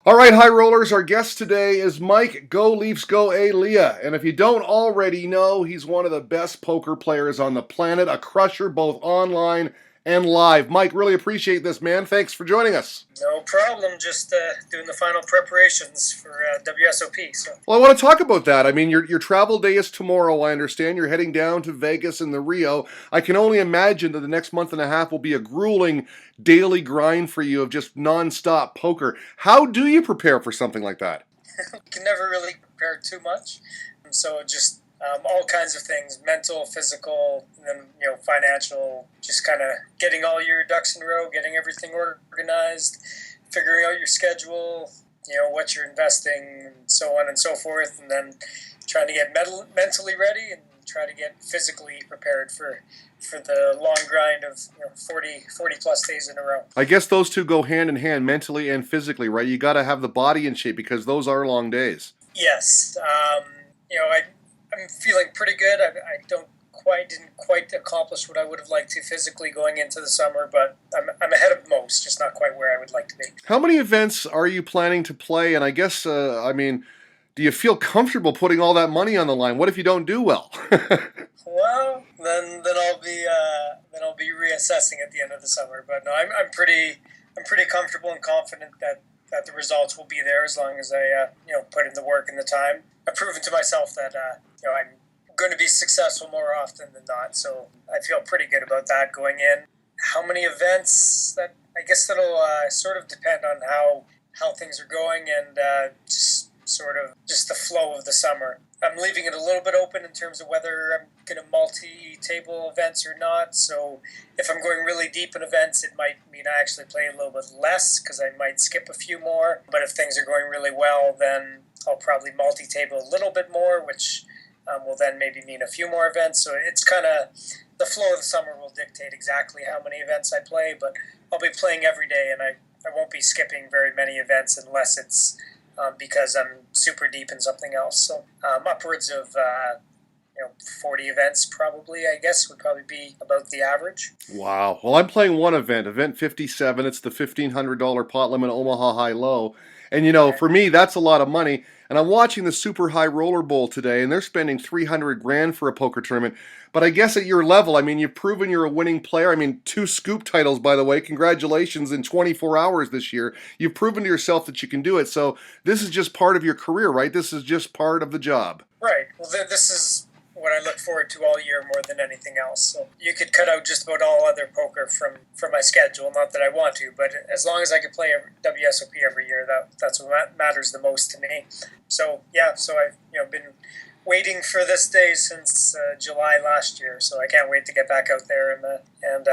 All right, high rollers, our guest today is Mike GoLeafsGoEh Leah. And if you don't already know, he's one of the best poker players on the planet, a crusher both online and live. Mike, really appreciate this, man. Thanks for joining us. No problem. Just doing the final preparations for WSOP. Well, I want to talk about that. I mean, your travel day is tomorrow, I understand. You're heading down to Vegas and the Rio. I can only imagine that the next month and a half will be a grueling daily grind for you of just nonstop poker. How do you prepare for something like that? You can never really prepare too much. So just all kinds of things, mental, physical, and then financial. Just kind of getting all your ducks in a row, getting everything organized, figuring out your schedule, what you're investing, and so on and so forth, and then trying to get mentally ready and try to get physically prepared for the long grind of 40 plus days in a row. I guess those two go hand in hand, mentally and physically, right? You got to have the body in shape because those are long days. Yes. I'm feeling pretty good. I didn't quite accomplish what I would have liked to physically going into the summer, but I'm ahead of most, just not quite where I would like to be. How many events are you planning to play? And I guess, do you feel comfortable putting all that money on the line? What if you don't do well? Well, then I'll be reassessing at the end of the summer. But no, I'm pretty comfortable and confident that the results will be there as long as I put in the work and the time. I've proven to myself that I'm going to be successful more often than not, so I feel pretty good about that going in. How many events? That I guess that'll sort of depend on how things are going and just the flow of the summer. I'm leaving it a little bit open in terms of whether I'm going to multi-table events or not. So if I'm going really deep in events, it might mean I actually play a little bit less because I might skip a few more. But if things are going really well, then I'll probably multi-table a little bit more, which will then maybe mean a few more events. So it's kind of the flow of the summer will dictate exactly how many events I play. But I'll be playing every day, and I won't be skipping very many events unless it's because I'm super deep in something else. So upwards of 40 events probably, I guess, would probably be about the average. Wow. Well, I'm playing one event 57. It's the $1,500 pot limit Omaha high-low. And, for me, that's a lot of money. And I'm watching the Super High Roller Bowl today, and they're spending $300,000 for a poker tournament. But I guess at your level, you've proven you're a winning player. 2 scoop titles, by the way. Congratulations in 24 hours this year. You've proven to yourself that you can do it. So this is just part of your career, right? This is just part of the job. Right. Well, this is what I look forward to all year more than anything else. So you could cut out just about all other poker from my schedule. Not that I want to, but as long as I can play WSOP every year, that's what matters the most to me. So yeah, so I've been waiting for this day since July last year. So I can't wait to get back out there and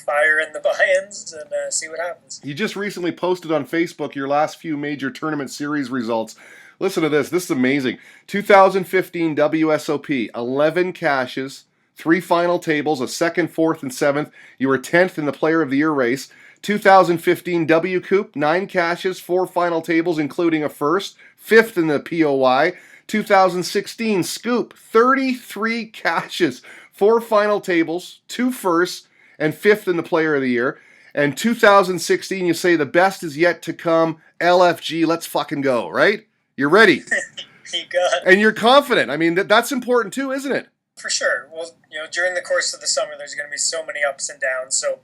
fire in the buy-ins and see what happens. You just recently posted on Facebook your last few major tournament series results. Listen to this. This is amazing. 2015 WSOP, 11 cashes, 3 final tables, a 2nd, 4th, and 7th. You were 10th in the Player of the Year race. 2015 W Coupe, 9 cashes, 4 final tables, including a 1st, 5th in the POY. 2016 Scoop, 33 cashes, 4 final tables, 2 firsts, and 5th in the Player of the Year. And 2016, you say the best is yet to come. LFG, let's fucking go, right? You're ready. You got it. And you're confident. That's important too, isn't it? For sure. Well, during the course of the summer, there's going to be so many ups and downs. So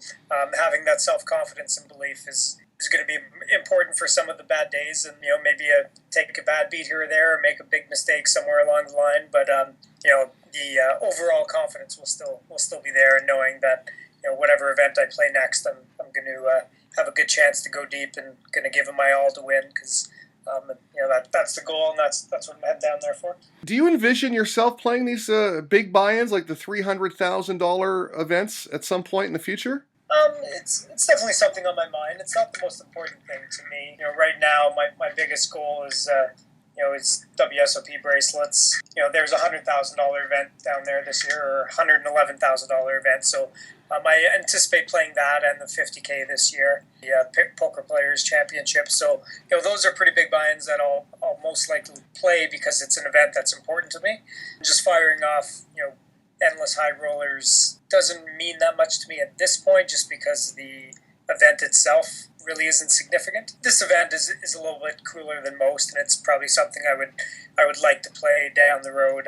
having that self-confidence and belief is going to be important for some of the bad days. And, maybe take a bad beat here or there or make a big mistake somewhere along the line. But, the overall confidence will still be there, and knowing that, whatever event I play next, I'm going to have a good chance to go deep and going to give it my all to win, because that's the goal, and that's what I'm heading down there for. Do you envision yourself playing these big buy-ins, like the $300,000 events, at some point in the future? It's definitely something on my mind. It's not the most important thing to me. Right now, my biggest goal is is WSOP bracelets. There's a $100,000 event down there this year, or $111,000 event. So I anticipate playing that and the $50K this year, the Poker Players Championship. So those are pretty big buy-ins that I'll most likely play because it's an event that's important to me. Just firing off endless high rollers doesn't mean that much to me at this point, just because the event itself really isn't significant. This event is a little bit cooler than most, and it's probably something I would like to play down the road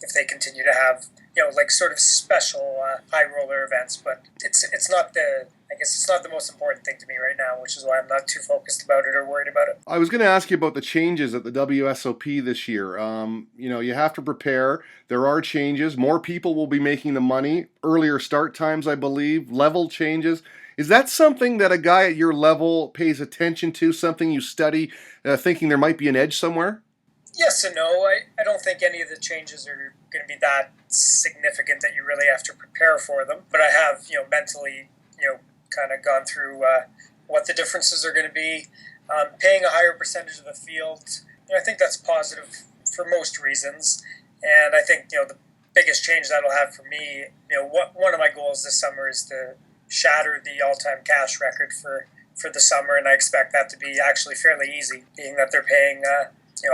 if they continue to have like sort of special high roller events. But it's not the most important thing to me right now, which is why I'm not too focused about it or worried about it. I was going to ask you about the changes at the WSOP this year. You have to prepare. There are changes. More people will be making the money. Earlier start times, I believe. Level changes. Is that something that a guy at your level pays attention to? Something you study, thinking there might be an edge somewhere? Yes and no. I don't think any of the changes are going to be that significant that you really have to prepare for them. But I have, mentally, kind of gone through what the differences are going to be. Paying a higher percentage of the field, I think that's positive for most reasons. And I think, the biggest change that'll have for me, one of my goals this summer is to shatter the all-time cash record for the summer. And I expect that to be actually fairly easy, being that they're paying a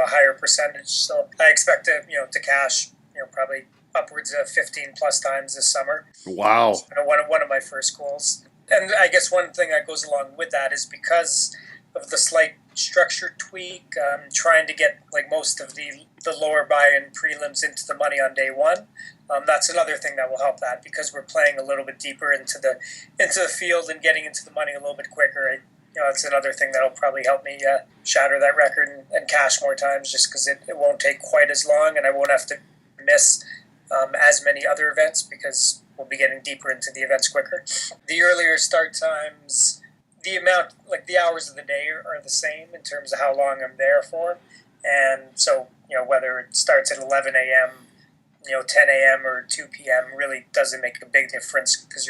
higher percentage. So I expect to cash, probably upwards of 15 plus times this summer. Wow. So, one of my first goals. And I guess one thing that goes along with that is because of the slight structure tweak, trying to get like most of the lower buy-in prelims into the money on day one. That's another thing that will help that, because we're playing a little bit deeper into the field and getting into the money a little bit quicker. That's another thing that'll probably help me shatter that record and cash more times, just because it won't take quite as long and I won't have to miss as many other events, because we'll be getting deeper into the events quicker. The earlier start times, the amount, like the hours of the day are the same in terms of how long I'm there for. And so, whether it starts at 11 a.m., 10 a.m. or 2 p.m. really doesn't make a big difference, because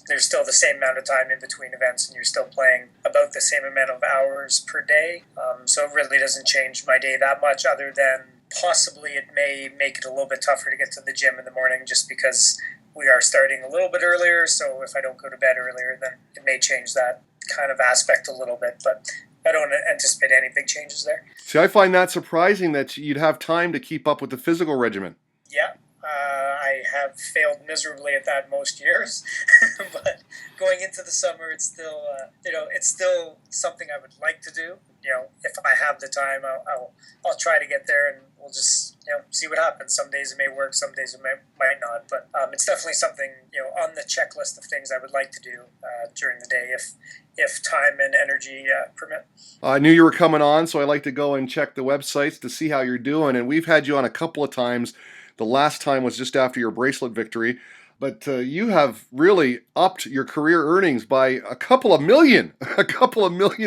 there's still the same amount of time in between events and you're still playing about the same amount of hours per day. So it really doesn't change my day that much, other than possibly it may make it a little bit tougher to get to the gym in the morning, just because we are starting a little bit earlier. So if I don't go to bed earlier, then it may change that kind of aspect a little bit. But I don't anticipate any big changes there. See, I find that surprising that you'd have time to keep up with the physical regimen. Yeah, I have failed miserably at that most years, but going into the summer, it's still, it's still something I would like to do. If I have the time, I'll try to get there, and we'll just, see what happens. Some days it may work, some days it might not, but it's definitely something, on the checklist of things I would like to do during the day if time and energy permit. I knew you were coming on, so I like to go and check the websites to see how you're doing, and we've had you on a couple of times. The last time was just after your bracelet victory. But you have really upped your career earnings by a couple of million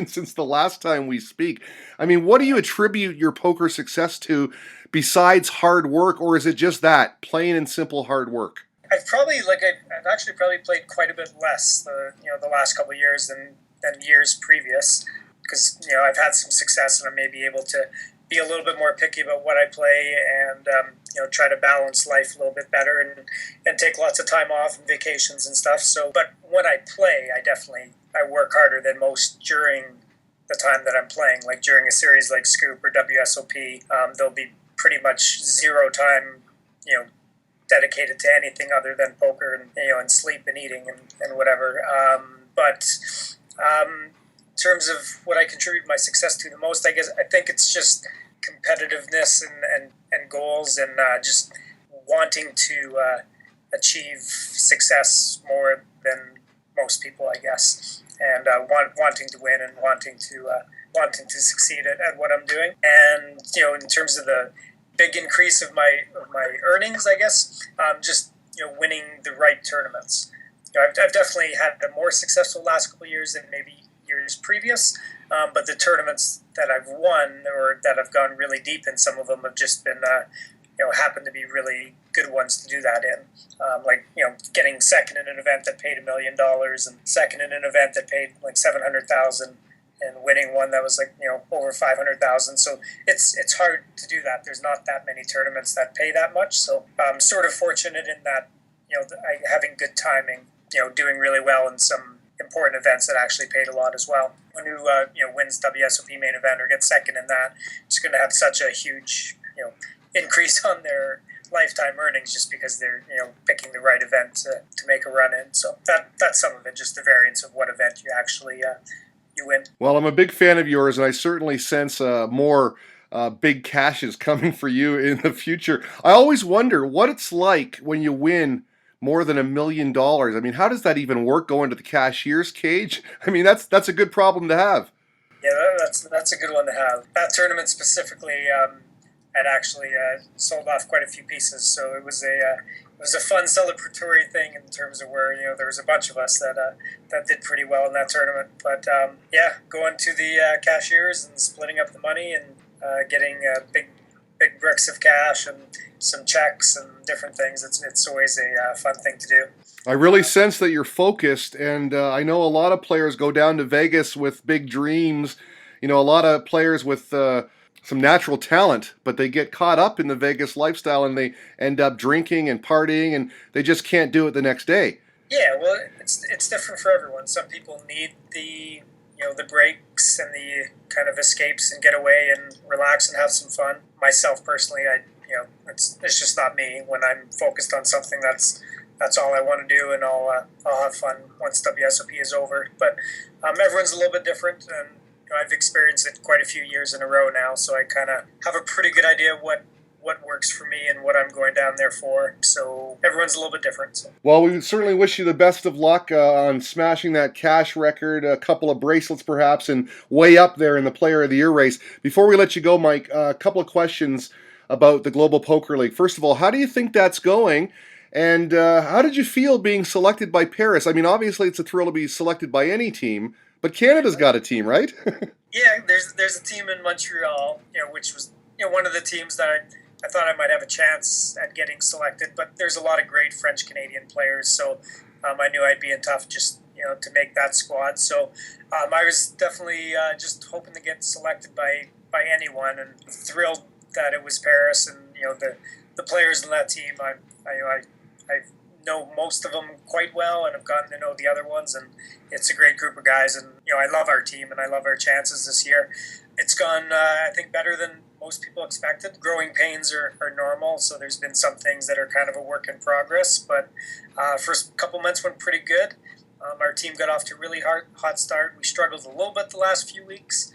since the last time we speak. I mean, what do you attribute your poker success to besides hard work, or is it just that, plain and simple hard work? I've actually probably played quite a bit less the last couple of years than years previous, because I've had some success and I may be able to be a little bit more picky about what I play, and try to balance life a little bit better and take lots of time off and vacations and stuff. So, but when I play, I work harder than most during the time that I'm playing. Like during a series like Scoop or WSOP, there'll be pretty much zero time, dedicated to anything other than poker and sleep and eating and whatever. But in terms of what I contribute my success to the most, I think it's just competitiveness and goals, and just wanting to achieve success more than most people, I guess, and wanting to win and wanting to succeed at what I'm doing. And in terms of the big increase of my earnings, I guess, just winning the right tournaments. I've definitely had a more successful last couple of years than maybe years previous, but the tournaments that I've won or that I've gone really deep in, some of them have just been happen to be really good ones to do that in. Getting second in an event that paid $1 million, and second in an event that paid like $700,000, and winning one that was over $500,000. So it's hard to do that. There's not that many tournaments that pay that much. So I'm sort of fortunate in that having good timing, doing really well in some important events that actually paid a lot as well. One who wins WSOP main event or gets second in that is going to have such a huge increase on their lifetime earnings, just because they're picking the right event to make a run in. So that's some of it, just the variance of what event you actually you win. Well, I'm a big fan of yours, and I certainly sense more big cashes coming for you in the future. I always wonder what it's like when you win more than $1 million. I mean, how does that even work? Going to the cashier's cage? I mean, that's a good problem to have. Yeah, that's a good one to have. That tournament specifically had actually sold off quite a few pieces, so it was a fun celebratory thing in terms of where there was a bunch of us that did pretty well in that tournament. But yeah, going to the cashiers and splitting up the money and getting big bricks of cash and some checks and different things. It's always a fun thing to do. I really sense that you're focused, and I know a lot of players go down to Vegas with big dreams. You know, a lot of players with some natural talent, but they get caught up in the Vegas lifestyle and they end up drinking and partying, and they just can't do it the next day. Yeah, well, it's different for everyone. Some people need the breaks and the kind of escapes and get away and relax and have some fun. Myself personally, it's just not me. When I'm focused on something, that's all I want to do, and I'll have fun once WSOP is over. But everyone's a little bit different, and I've experienced it quite a few years in a row now, so I kind of have a pretty good idea of what works for me and what I'm going down there for. So everyone's a little bit different. So. Well, we certainly wish you the best of luck on smashing that cash record, a couple of bracelets perhaps, and way up there in the Player of the Year race. Before we let you go, Mike, a couple of questions about the Global Poker League. First of all, how do you think that's going? And how did you feel being selected by Paris? I mean, obviously it's a thrill to be selected by any team, but Canada's got a team, right? Yeah, there's a team in Montreal, which was one of the teams that I thought I might have a chance at getting selected. But there's a lot of great French Canadian players, so I knew I'd be in tough just to make that squad. So I was definitely just hoping to get selected by anyone, and thrilled that it was Paris and the players in that team. I know most of them quite well and have gotten to know the other ones, and it's a great group of guys, and I love our team and I love our chances this year. It's gone I think better than most people expected. Growing pains are normal, so there's been some things that are kind of a work in progress, but first couple months went pretty good. Our team got off to a really hot start. We struggled a little bit the last few weeks,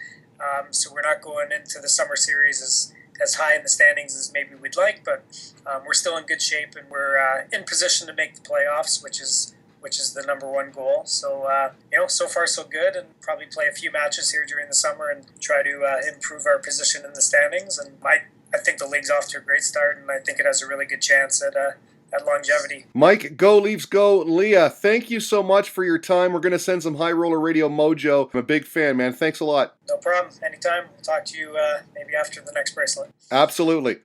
so we're not going into the summer series as high in the standings as maybe we'd like, but we're still in good shape, and we're in position to make the playoffs, which is the number one goal. So so far so good, and probably play a few matches here during the summer and try to improve our position in the standings. And I think the league's off to a great start, and I think it has a really good chance at longevity. Mike GoLeafsGoEh Leah, thank you so much for your time. We're going to send some High Roller Radio mojo. I'm a big fan, man. Thanks a lot. No problem. Anytime. We'll talk to you maybe after the next bracelet. Absolutely.